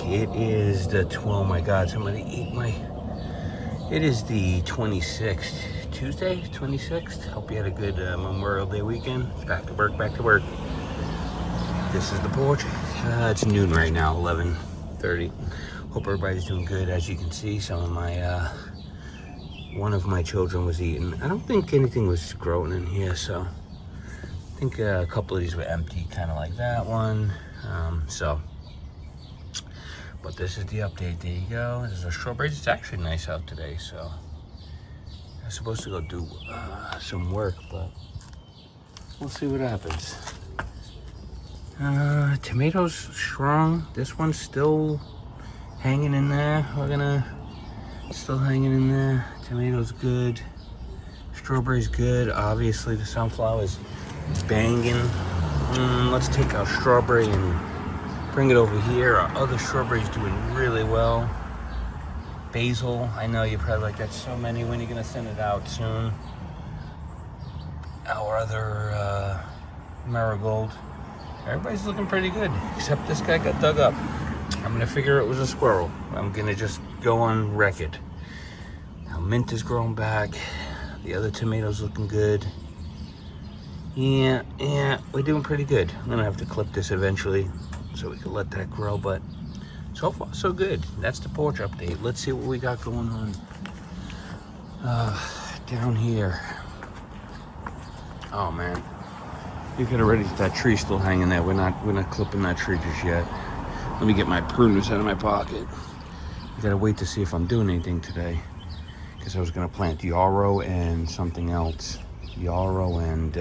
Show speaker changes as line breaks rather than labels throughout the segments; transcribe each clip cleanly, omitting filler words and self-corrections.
It is oh my God, somebody ate my, it is the 26th, Tuesday, 26th. Hope you had a good Memorial Day weekend. It's back to work, back to work. This is the porch. It's noon right now, 11:30. Hope everybody's doing good. As you can see, some of my, one of my children was eating. I don't think anything was growing in here, so I think a couple of these were empty, kind of like that one. But this is the update. There you go. There's a strawberries. It's actually nice out today, so I'm supposed to go do some work, but we'll see what happens. Tomatoes strong. This one's still hanging in there. Still hanging in there. Tomatoes good. Strawberries good. Obviously the sunflower's banging. Let's take our strawberry and bring it over here. Our other strawberry's doing really well. Basil, I know you're probably like, that's so many. When are you gonna thin it out soon? Our other marigold. Everybody's looking pretty good, except this guy got dug up. I'm gonna figure it was a squirrel. I'm gonna just go on record. Now mint is growing back. The other tomatoes looking good. Yeah, we're doing pretty good. I'm gonna have to clip this eventually so we can let that grow, but so far so good. That's the porch update. Let's see what we got going on down here. Oh man, you could already see that tree still hanging there. We're not clipping that tree just yet. Let me get my pruners out of my pocket. I gotta wait to see if I'm doing anything today, because I was gonna plant yarrow and something else. Yarrow and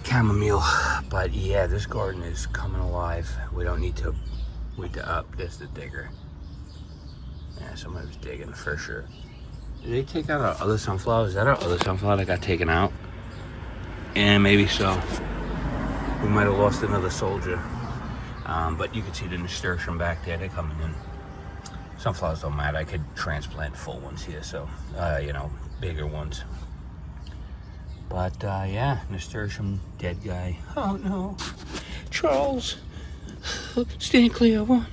chamomile, but yeah, this garden is coming alive. We don't need to wait to up. There's the digger. Yeah, somebody was digging for sure. Did they take out our other sunflower? Is that our other sunflower that got taken out? And maybe so. We might have lost another soldier. But you can see the nasturtium back there. They're coming in. Sunflowers don't matter. I could transplant full ones here, so bigger ones. But yeah, nasturtium, dead guy. Oh no, Charles, stand clear. 1,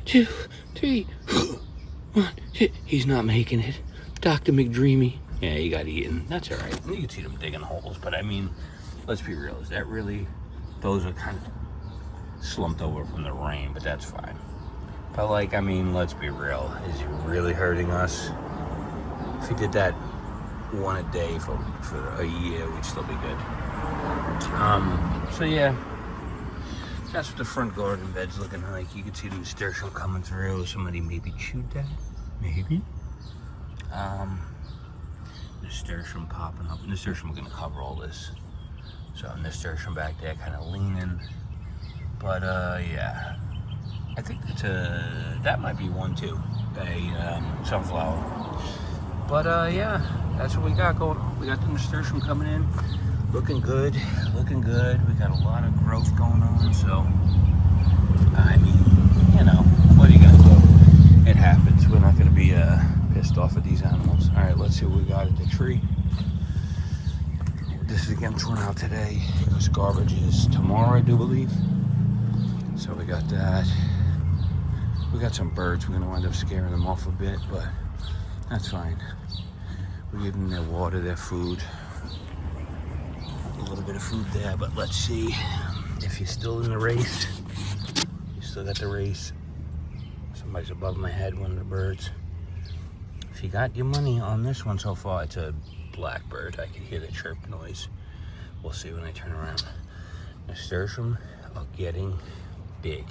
2, 3. 1, 2. He's not making it. Dr. McDreamy. Yeah, he got eaten. That's all right. You can see them digging holes, but I mean, let's be real. Is that really? Those are kind of slumped over from the rain, but that's fine. But like, I mean, let's be real. Is he really hurting us? If he did that one a day for a year, we'd still be good. So yeah, that's what the front garden bed's looking like. You can see the nasturtium coming through. Somebody maybe chewed that, maybe. Nasturtium popping up. Nasturtium, we're gonna cover all this. So nasturtium back there, kind of leaning. But yeah, I think that might be one too, a sunflower. But yeah, that's what we got going on. We got the nasturtium coming in, looking good, looking good. We got a lot of growth going on, so I mean, what are you gonna do? It happens. We're not gonna be pissed off at these animals. All right, let's see what we got at the tree. This is getting thrown out today because garbage is tomorrow, I do believe. So we got that. We got some birds. We're gonna wind up scaring them off a bit, but that's fine. We give them their water, their food. A little bit of food there, but let's see if you're still in the race. You still got the race. Somebody's above my head, one of the birds. If you got your money on this one so far, it's a blackbird. I can hear the chirp noise. We'll see when I turn around. Nasturtium are getting big.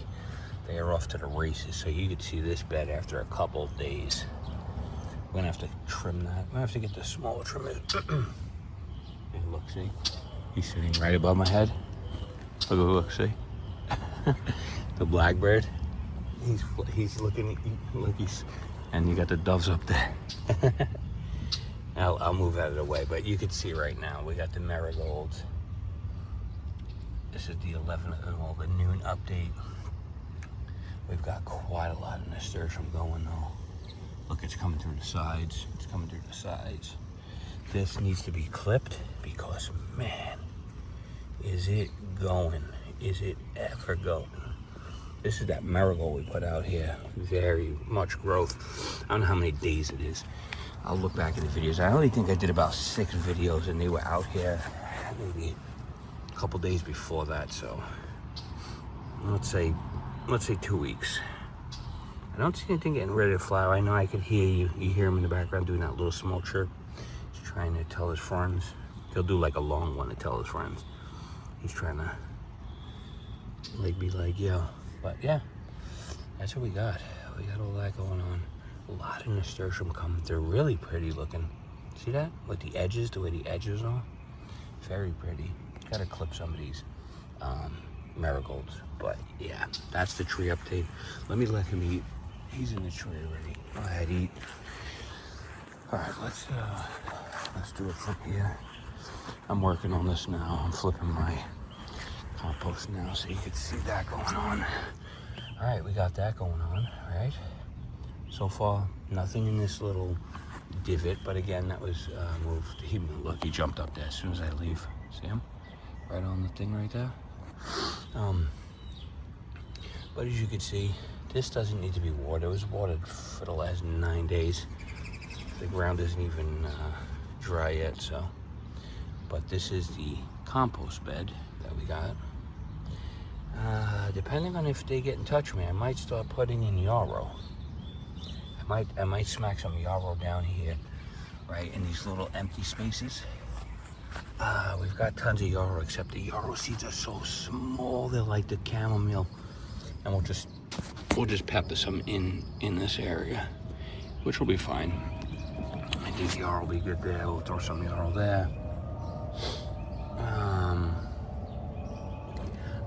They are off to the races, so you could see this bed after a couple of days. We're gonna have to trim that. We're gonna have to get the smaller trimmer. Hey, look, see? He's sitting right above my head. Look, see? The blackbird. He's looking, look, and you got the doves up there. I'll move out of the way, but you can see right now, we got the marigolds. This is the the noon update. We've got quite a lot of nasturtium going though. Look, it's coming through the sides. It's coming through the sides. This needs to be clipped because, man, is it going? Is it ever going? This is that marigold we put out here. Very much growth. I don't know how many days it is. I'll look back at the videos. I only think I did about 6 videos, and they were out here maybe a couple days before that. So let's say 2 weeks. I don't see anything getting ready to flower. I know I can hear you. You hear him in the background doing that little small chirp. He's trying to tell his friends. He'll do like a long one to tell his friends. He's trying to be like, yo. But yeah, that's what we got. We got all that going on. A lot of nasturtium coming through. Really pretty looking. See that? With the edges, the way the edges are. Very pretty. Gotta clip some of these marigolds. But yeah, that's the tree update. Let me let him eat. He's in the tree already. Go ahead, eat. All right, let's do it from here. I'm working on this now. I'm flipping my compost now so you can see that going on. All right, we got that going on, right? So far, nothing in this little divot, but again, that was moved. Look, he jumped up there as soon as I leave. See him? Right on the thing right there. But as you can see, this doesn't need to be watered. It was watered for the last 9 days. The ground isn't even dry yet, so. But this is the compost bed that we got. Depending on if they get in touch with me, I might start putting in yarrow. I might smack some yarrow down here, right in these little empty spaces. We've got tons of yarrow, except the yarrow seeds are so small. They're like the chamomile, and we'll just pepper some in this area, which will be fine. I think yarrow will be good there. We'll throw some yarrow there.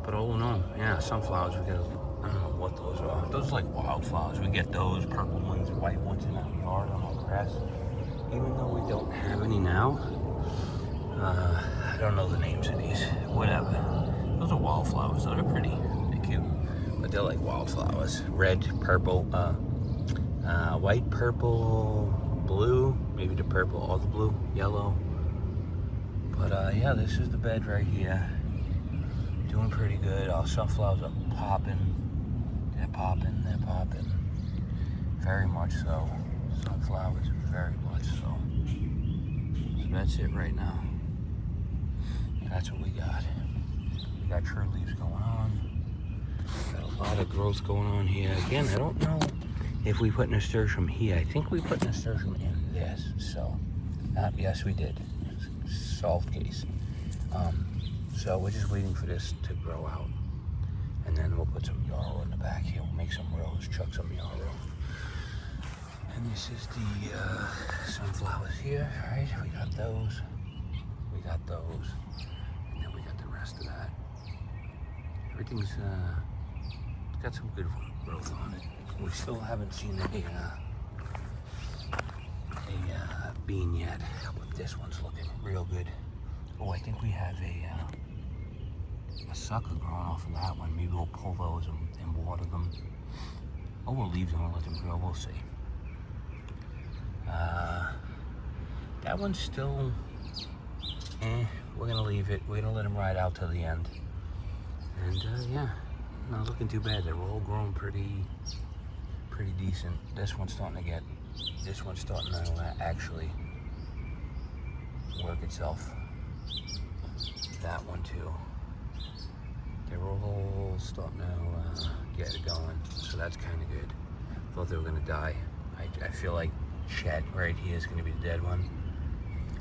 But all in all, yeah, sunflowers, we got, I don't know what those are. Those are like wildflowers. We get those purple ones, white ones in our yard on our grass. Even though we don't have any now, I don't know the names of these, whatever. Those are wildflowers, though. They're pretty, they're cute. But they're like wildflowers. Red, purple, white, purple, blue, maybe the purple or the blue, yellow. But yeah, this is the bed right here. Doing pretty good. Our sunflowers are popping. They're popping. Very much so. Sunflowers, very much so. So that's it right now. That's what we got. We got true leaves going on. Got a lot of growth going on here. Again, I don't know if we put nasturtium here. I think we put nasturtium in this. So, yes, we did. Solved case. So we're just waiting for this to grow out, and then we'll put some yarrow in the back here. We'll make some rows, chuck some yarrow. And this is the sunflowers here, right? We got those, and then we got the rest of that. Everything's got some good growth on it. We still haven't seen a bean yet, but this one's looking real good. Oh, I think we have a sucker growing off of that one. Maybe we'll pull those and water them. Or we'll leave them and let them grow. We'll see. That one's still, we're gonna leave it. We're gonna let them ride out till the end. And yeah, not looking too bad. They're all growing pretty decent. This one's starting to actually work itself. That one too. They're all starting to get it going, so that's kind of good. Thought they were gonna die. I feel like Chet right here is gonna be the dead one,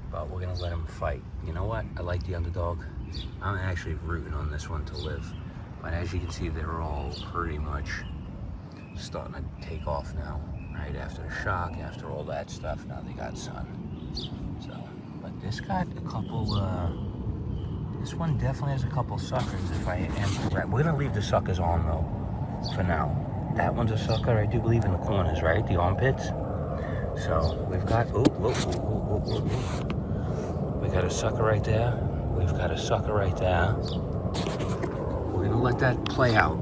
but we're gonna let him fight. You know what? I like the underdog. I'm actually rooting on this one to live, but as you can see, they're all pretty much starting to take off now. Right after the shock, after all that stuff, now they got sun. So, but this got a couple. This one definitely has a couple suckers. If I am correct, we're gonna leave the suckers on though, for now. That one's a sucker. I do believe in the corners, right? The armpits. So we've got. We got a sucker right there. We've got a sucker right there. We're gonna let that play out.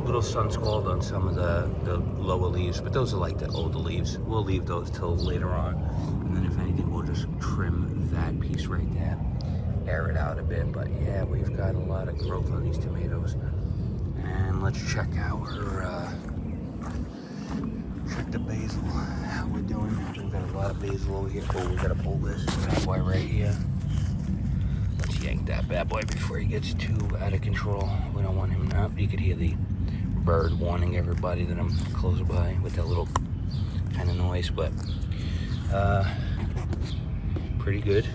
Little sun scald on some of the lower leaves, but those are like the older leaves. We'll leave those till later on, and then if anything, we'll just trim that piece right there. air it out a bit. But yeah, we've got a lot of growth on these tomatoes. And let's check our, check the basil, how we're doing. We've got a lot of basil over here. Oh, we gotta pull this bad boy right here. Let's yank that bad boy before he gets too out of control. We don't want him up. You could hear the bird warning everybody that I'm close by with that little kind of noise, but pretty good.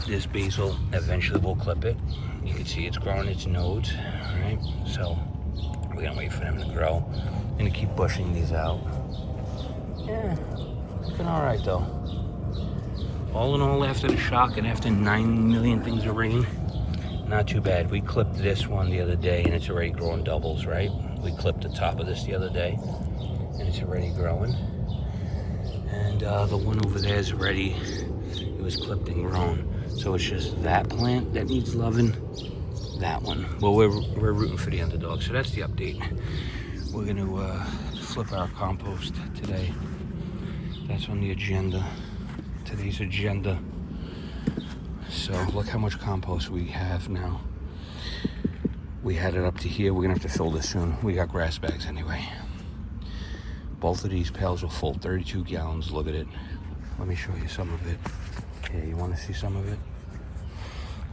This basil, eventually we'll clip it. You can see it's growing its nodes, all right? So we're gonna wait for them to grow. I'm gonna keep bushing these out. Yeah, looking all right though. All in all, after the shock and after 9 million things of rain, not too bad. We clipped this one the other day and it's already growing doubles, right? We clipped the top of this the other day and it's already growing. And the one over there is already, it was clipped and grown. So it's just that plant that needs loving, that one. Well, we're rooting for the underdog, so that's the update. We're gonna flip our compost today. That's on the agenda, today's agenda. So look how much compost we have now. We had it up to here. We're gonna have to fill this soon. We got grass bags anyway. Both of these pails are full, 32 gallons. Look at it. Let me show you some of it. Yeah, you want to see some of it?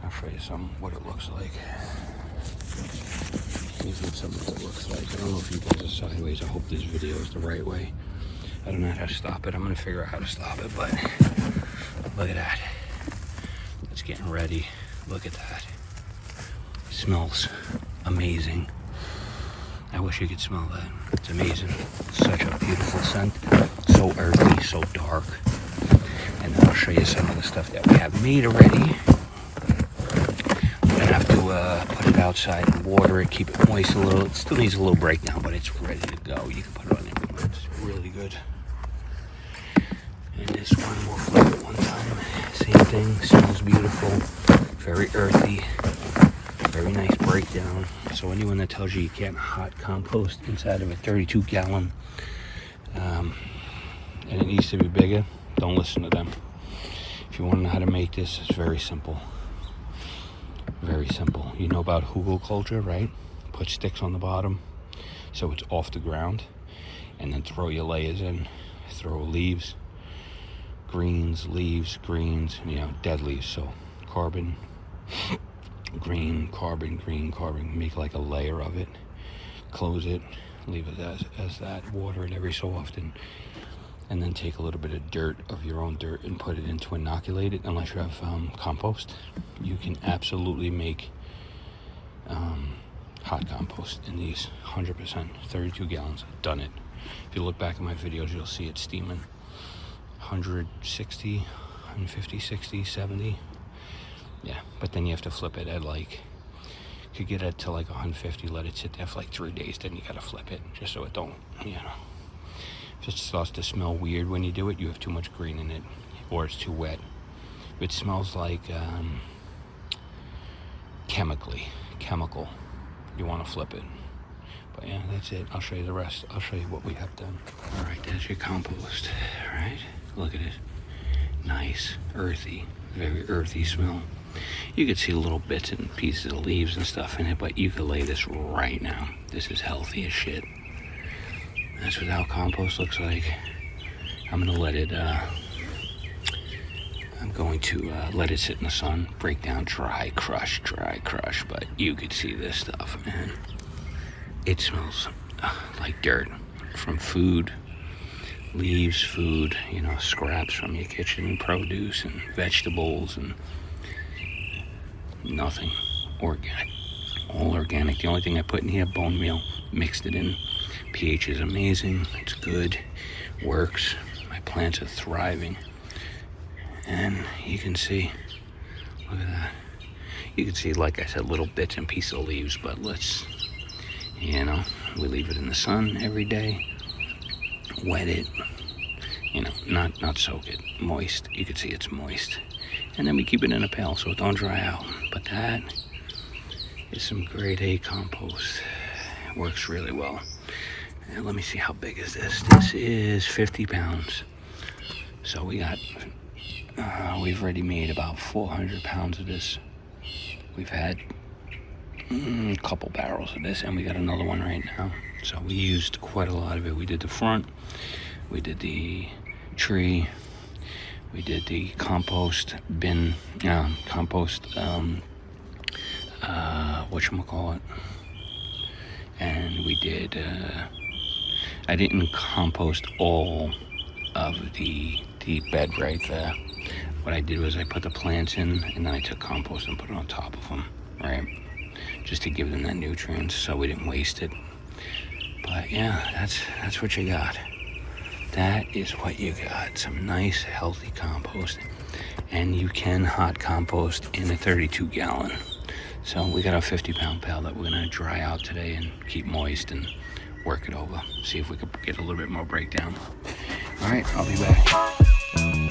I'll show you what it looks like. Here's what some of it looks like. I don't know if you guys are sideways. I hope this video is the right way. I don't know how to stop it. I'm going to figure out how to stop it, but look at that. It's getting ready. Look at that. It smells amazing. I wish you could smell that. It's amazing. Such a beautiful scent. So earthy, so dark. And then I'll show you some of the stuff that we have made already. We're gonna have to put it outside and water it, keep it moist a little. It still needs a little breakdown, but it's ready to go. You can put it on everywhere. It's really good. And this one, we'll flip it one time. Same thing, smells beautiful. Very earthy. Very nice breakdown. So anyone that tells you you can't hot compost inside of a 32 gallon and it needs to be bigger, don't listen to them. If you want to know how to make this, it's very simple. Very simple. You know about hugelkultur, right? Put sticks on the bottom so it's off the ground, and then throw your layers in. Throw leaves, greens, you know, dead leaves. So carbon, green, carbon, green, carbon. Make like a layer of it. Close it. Leave it as that. Water it every so often. And then take a little bit of dirt, of your own dirt, and put it in to inoculate it. Unless you have compost, you can absolutely make hot compost in these 100%, 32 gallons. I've done it. If you look back at my videos, you'll see it steaming 160, 150, 60, 70. Yeah, but then you have to flip it at like, you could get it to like 150, let it sit there for like 3 days, then you gotta flip it, just so it don't, you know. If it starts to smell weird when you do it, you have too much green in it, or it's too wet. If it smells like chemical, you want to flip it. But yeah, that's it. I'll show you the rest. I'll show you what we have done. All right, there's your compost. All right, look at it. Nice, earthy, very earthy smell. You could see little bits and pieces of leaves and stuff in it, but you could lay this right now. This is healthy as shit. That's what our compost looks like. I'm gonna let it, let it sit in the sun, break down, dry crush, but you could see this stuff, man. It smells like dirt from food, leaves, food, you know, scraps from your kitchen, produce and vegetables, and nothing organic, all organic. The only thing I put in here, bone meal, mixed it in. pH is amazing, it's good, works. My plants are thriving. And you can see, look at that. You can see, like I said, little bits and pieces of leaves, but let's, you know, we leave it in the sun every day, wet it, you know, not soak it, moist. You can see it's moist. And then we keep it in a pail so it don't dry out. But that is some grade A compost. It works really well. And let me see, how big is this? This is 50 pounds. So we got We've already made about 400 pounds of this. We've had a couple barrels of this, and we got another one right now. So we used quite a lot of it. We did the front, we did the tree, we did the compost bin, whatchamacallit, and we did, I didn't compost all of the bed right there. What I did was I put the plants in, and then I took compost and put it on top of them, right? Just to give them that nutrients so we didn't waste it. But yeah, that's what you got. That is what you got. Some nice, healthy compost. And you can hot compost in a 32-gallon. So we got a 50-pound pail that we're gonna dry out today and keep moist and work it over. See if we could get a little bit more breakdown. All right, I'll be back.